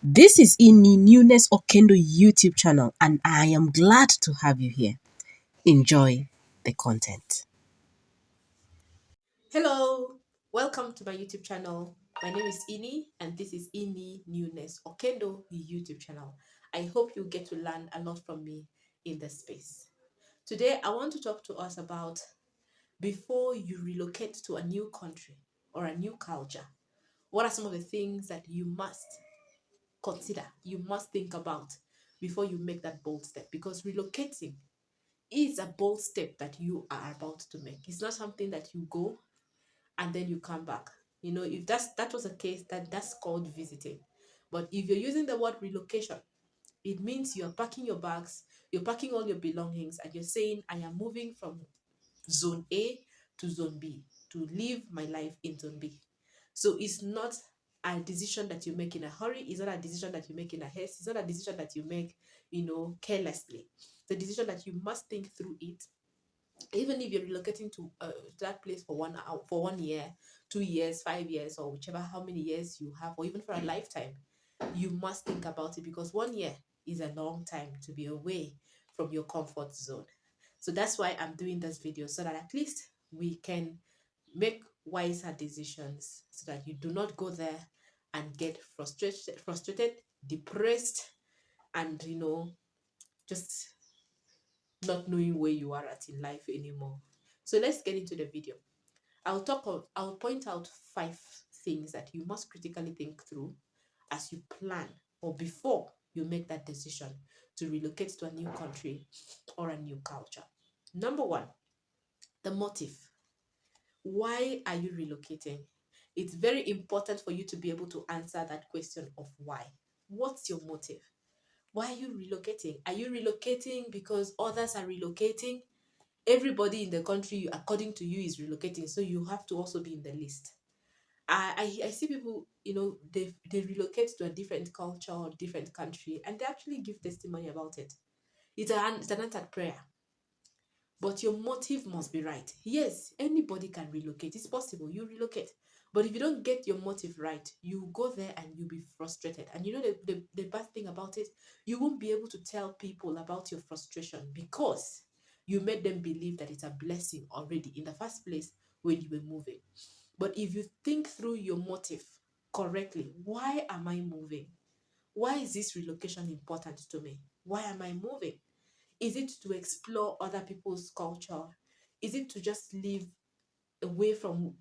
This is Ini Newness Okendo YouTube channel, and I am glad to have you here. Enjoy the content. Hello, welcome to my YouTube channel. My name is Ini, and this is Ini Newness Okendo YouTube channel. I hope you get to learn a lot from me in this space. Today, I want to talk to us about before you relocate to a new country or a new culture, what are some of the things that you must consider, you must think about before you make that bold step? Because relocating is a bold step that you are about to make. It's not something that you go and then you come back. If that was a case, that's called visiting. But if you're using the word relocation, it means you're packing your bags, you're packing all your belongings, and you're saying, I am moving from zone A to zone B to live my life in zone B. So it's not a decision that you make in a hurry. It's not a decision that you make in a haste. It's not a decision that you make, carelessly. The decision that you must think through it. Even if you're relocating to that place for 1 hour, for 1 year, 2 years, 5 years, or whichever how many years you have, or even for a lifetime, you must think about it, because 1 year is a long time to be away from your comfort zone. So that's why I'm doing this video, so that at least we can make wiser decisions, so that you do not go there and get frustrated, depressed, and just not knowing where you are at in life anymore. So let's get into the video. I'll point out 5 things that you must critically think through as you plan or before you make that decision to relocate to a new country or a new culture. Number 1, the motive. Why are you relocating? It's very important for you to be able to answer that question of why. What's your motive? Why are you relocating? Are you relocating because others are relocating? Everybody in the country, according to you, is relocating, so you have to also be in the list. I see people, they relocate to a different culture or different country, and they actually give testimony about it. It's an answered prayer, but your motive must be right. Yes, anybody can relocate. It's possible you relocate, but if you don't get your motive right, you go there and you'll be frustrated. And the bad thing about it, you won't be able to tell people about your frustration, because you made them believe that it's a blessing already in the first place when you were moving. But if you think through your motive correctly, why am I moving? Why is this relocation important to me? Why am I moving? Is it to explore other people's culture? Is it to just live away from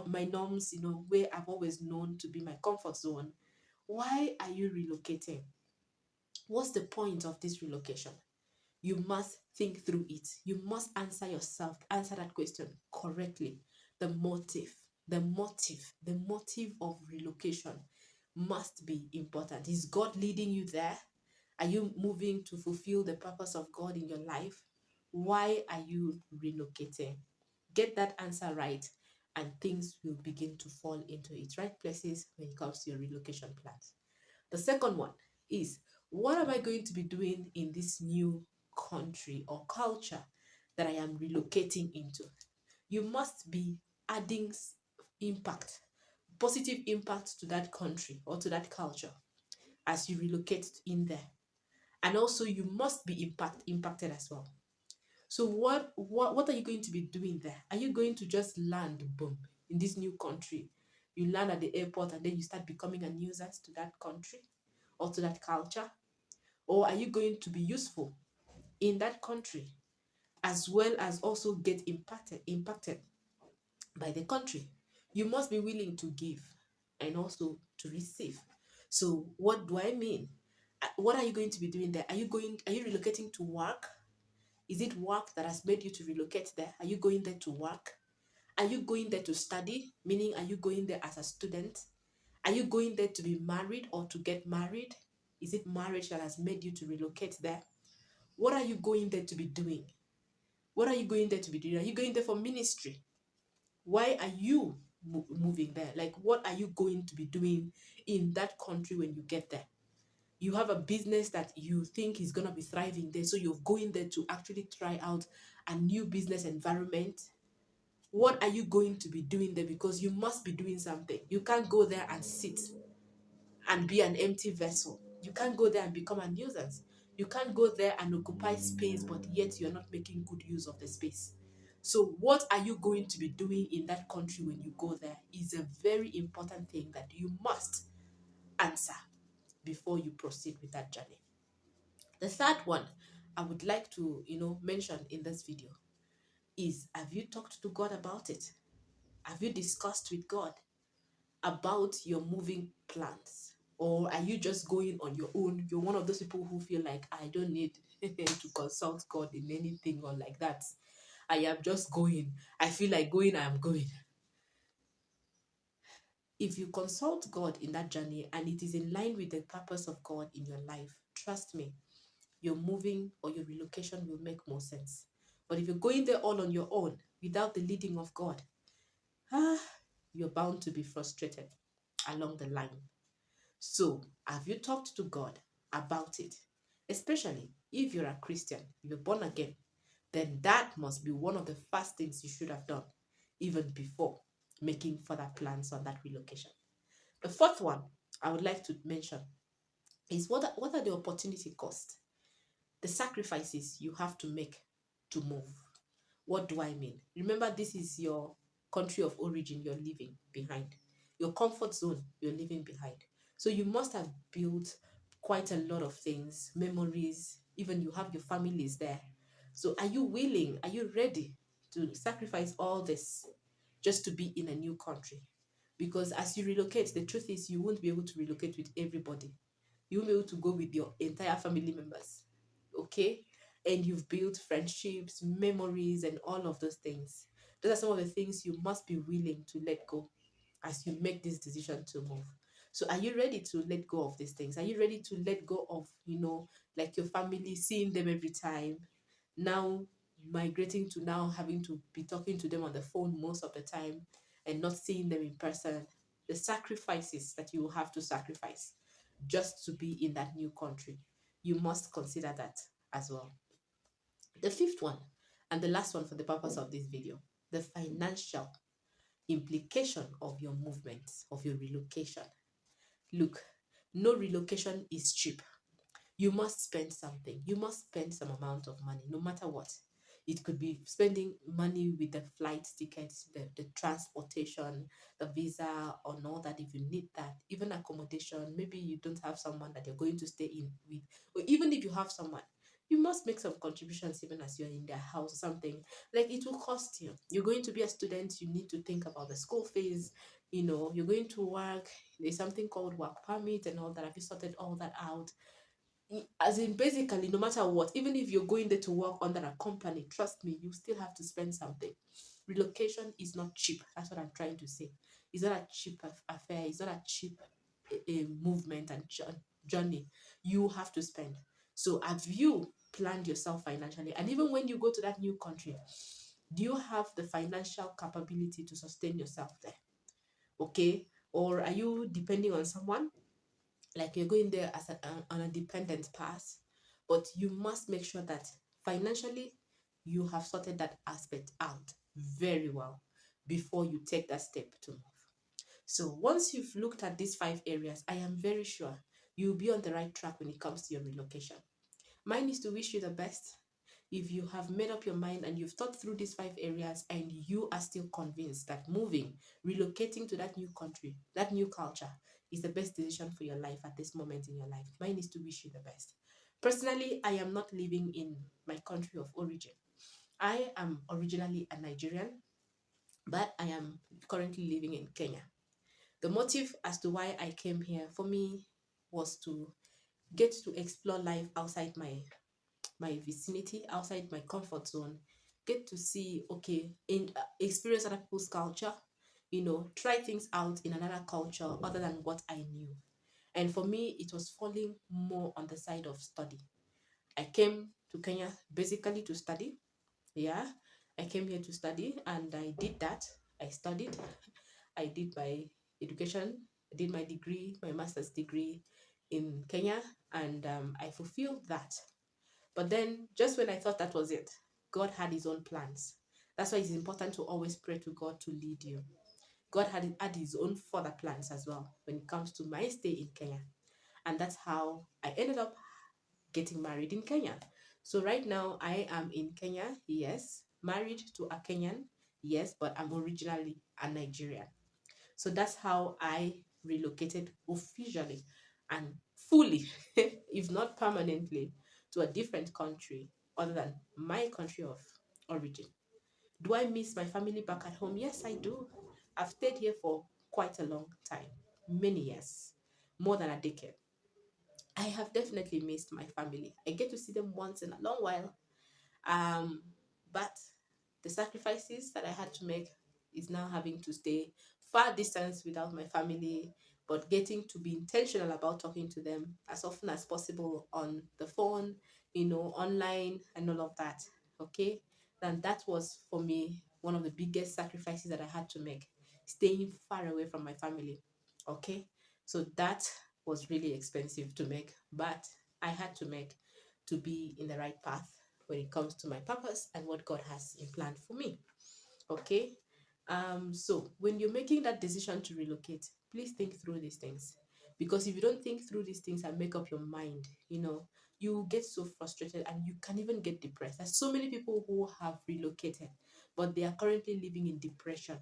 my norms, where I've always known to be my comfort zone? Why are you relocating? What's the point of this relocation? You must think through it. You must answer that question correctly. The motive, the motive of relocation must be important. Is God leading you there? Are you moving to fulfill the purpose of God in your life? Why are you relocating? Get that answer right, and things will begin to fall into its right places when it comes to your relocation plans. The second one is, what am I going to be doing in this new country or culture that I am relocating into? You must be adding impact, positive impact to that country or to that culture as you relocate in there. And also you must be impacted as well. So what are you going to be doing there? Are you going to just land, boom, in this new country? You land at the airport and then you start becoming a nuisance to that country or to that culture? Or are you going to be useful in that country, as well as also get impacted by the country? You must be willing to give and also to receive. So what do I mean? What are you going to be doing there? Are you relocating to work? Is it work that has made you to relocate there? Are you going there to work? Are you going there to study? Meaning, are you going there as a student? Are you going there to be married or to get married? Is it marriage that has made you to relocate there? What are you going there to be doing? What are you going there to be doing? Are you going there for ministry? Why are you moving there? Like, what are you going to be doing in that country when you get there? You have a business that you think is going to be thriving there, so you're going there to actually try out a new business environment. What are you going to be doing there? Because you must be doing something. You can't go there and sit and be an empty vessel. You can't go there and become a nuisance. You can't go there and occupy space, but yet you're not making good use of the space. So, what are you going to be doing in that country when you go there is a very important thing that you must answer before you proceed with that journey. The third one I would like to, mention in this video is, have you talked to God about it? Have you discussed with God about your moving plans? Or are you just going on your own? You're one of those people who feel like, I don't need to consult God in anything or like that. I am just going. I feel like going, I am going. If you consult God in that journey and it is in line with the purpose of God in your life, trust me, your moving or your relocation will make more sense. But if you're going there all on your own without the leading of God, ah, you're bound to be frustrated along the line. So, have you talked to God about it? Especially if you're a Christian, if you're born again, then that must be one of the first things you should have done, even before making further plans on that relocation. The fourth one I would like to mention is, what are the opportunity costs, the sacrifices you have to make to move. What do I mean? Remember, this is your country of origin you're leaving behind, your comfort zone you're leaving behind. So you must have built quite a lot of things, memories, even you have your families there. So are you willing, are you ready to sacrifice all this just to be in a new country? Because as you relocate, the truth is you won't be able to relocate with everybody. You won't be able to go with your entire family members. Okay? And you've built friendships, memories, and all of those things. Those are some of the things you must be willing to let go as you make this decision to move. So, are you ready to let go of these things? Are you ready to let go of, like your family, seeing them every time? Now, migrating to now having to be talking to them on the phone most of the time and not seeing them in person. The sacrifices that you will have to sacrifice just to be in that new country. You must consider that as well. The fifth one, and the last one for the purpose of this video, the financial implication of your movement, of your relocation. Look, no relocation is cheap. You must spend something. You must spend some amount of money, no matter what. It could be spending money with the flight tickets, the transportation, the visa, or all that if you need that. Even accommodation. Maybe you don't have someone that you're going to stay in with. Or even if you have someone, you must make some contributions even as you're in their house or something. Like it will cost you. You're going to be a student, you need to think about the school fees. You're going to work. There's something called work permit and all that. Have you sorted all that out? As in, basically, no matter what, even if you're going there to work under a company, trust me, you still have to spend something. Relocation is not cheap. That's what I'm trying to say. It's not a cheap affair. It's not a cheap movement and journey. You have to spend. So have you planned yourself financially? And even when you go to that new country, do you have the financial capability to sustain yourself there? Okay, or are you depending on someone? Like you're going there as on a dependent path, but you must make sure that financially you have sorted that aspect out very well before you take that step to move. So once you've looked at these 5 areas, I am very sure you'll be on the right track when it comes to your relocation. Mine is to wish you the best. If you have made up your mind and you've thought through these 5 areas and you are still convinced that moving, relocating to that new country, that new culture is the best decision for your life at this moment in your life, mine is to wish you the best. Personally, I am not living in my country of origin. I am originally a Nigerian, but I am currently living in Kenya. The motive as to why I came here for me was to get to explore life outside my vicinity, outside my comfort zone, get to see, okay, in experience other people's culture, try things out in another culture other than what I knew. And for me, it was falling more on the side of study. I came to Kenya basically to study. Yeah, I came here to study and I did that. I studied. I did my education. I did my degree, my master's degree in Kenya, and I fulfilled that. But then, just when I thought that was it, God had His own plans. That's why it's important to always pray to God to lead you. God had his own further plans as well when it comes to my stay in Kenya. And that's how I ended up getting married in Kenya. So right now I am in Kenya, yes, married to a Kenyan, yes, but I'm originally a Nigerian. So that's how I relocated officially and fully, if not permanently, to a different country other than my country of origin. Do I miss my family back at home? Yes, I do. I've stayed here for quite a long time, many years, more than a decade. I have definitely missed my family. I get to see them once in a long while, um, but the sacrifices that I had to make is now having to stay far distance without my family, but getting to be intentional about talking to them as often as possible on the phone, online and all of that. Okay. And that was for me one of the biggest sacrifices that I had to make, staying far away from my family. Okay. So that was really expensive to make, but I had to make to be in the right path when it comes to my purpose and what God has in plan for me. Okay. So when you're making that decision to relocate, please think through these things. Because if you don't think through these things and make up your mind, you get so frustrated and you can even get depressed. There's so many people who have relocated, but they are currently living in depression.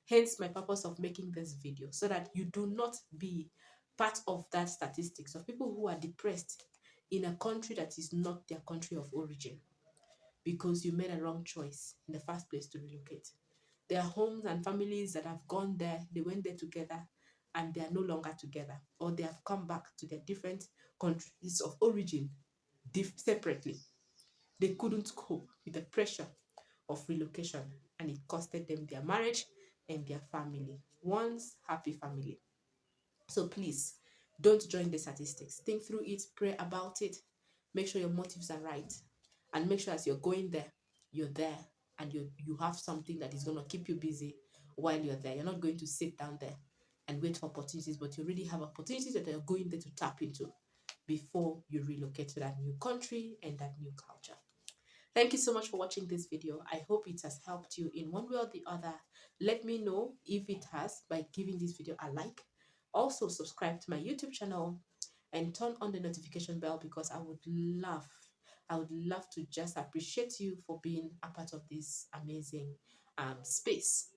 Hence my purpose of making this video, so that you do not be part of that statistics of people who are depressed in a country that is not their country of origin, because you made a wrong choice in the first place to relocate. There are homes and families that have gone there, they went there together, and they are no longer together, or they have come back to their different countries of origin separately. They couldn't cope with the pressure of relocation, and it costed them their marriage and their family. Once happy family. So please don't join the statistics. Think through it, pray about it, make sure your motives are right, and make sure as you're going there, you're there and you have something that is going to keep you busy while you're there. You're not going to sit down there and wait for opportunities, but you really have opportunities that you're going there to tap into before you relocate to that new country and that new culture. Thank you so much for watching this video. I hope it has helped you in one way or the other. Let me know if it has by giving this video a like. Also, subscribe to my YouTube channel and turn on the notification bell, because I would love to just appreciate you for being a part of this amazing space.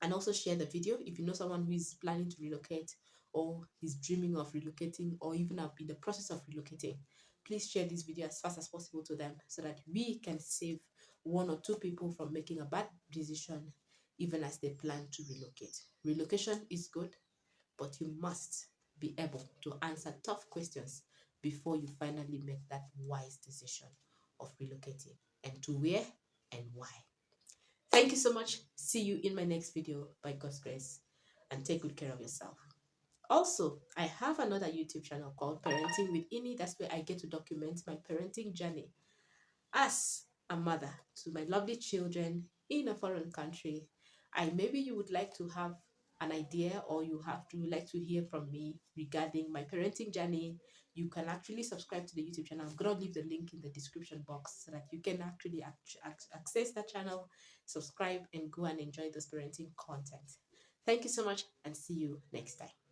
And also share the video if you know someone who is planning to relocate, or is dreaming of relocating, or even are in the process of relocating. Please share this video as fast as possible to them, so that we can save one or two people from making a bad decision even as they plan to relocate. Relocation is good, but you must be able to answer tough questions before you finally make that wise decision of relocating, and to where and why. Thank you so much. See you in my next video by God's grace, and take good care of yourself. Also, I have another YouTube channel called Parenting with Ini. That's where I get to document my parenting journey as a mother to my lovely children in a foreign country. And maybe you would like to have an idea, or you would like to hear from me regarding my parenting journey. You can actually subscribe to the YouTube channel. I'm going to leave the link in the description box, so that you can actually access that channel, subscribe, and go and enjoy this parenting content. Thank you so much, and see you next time.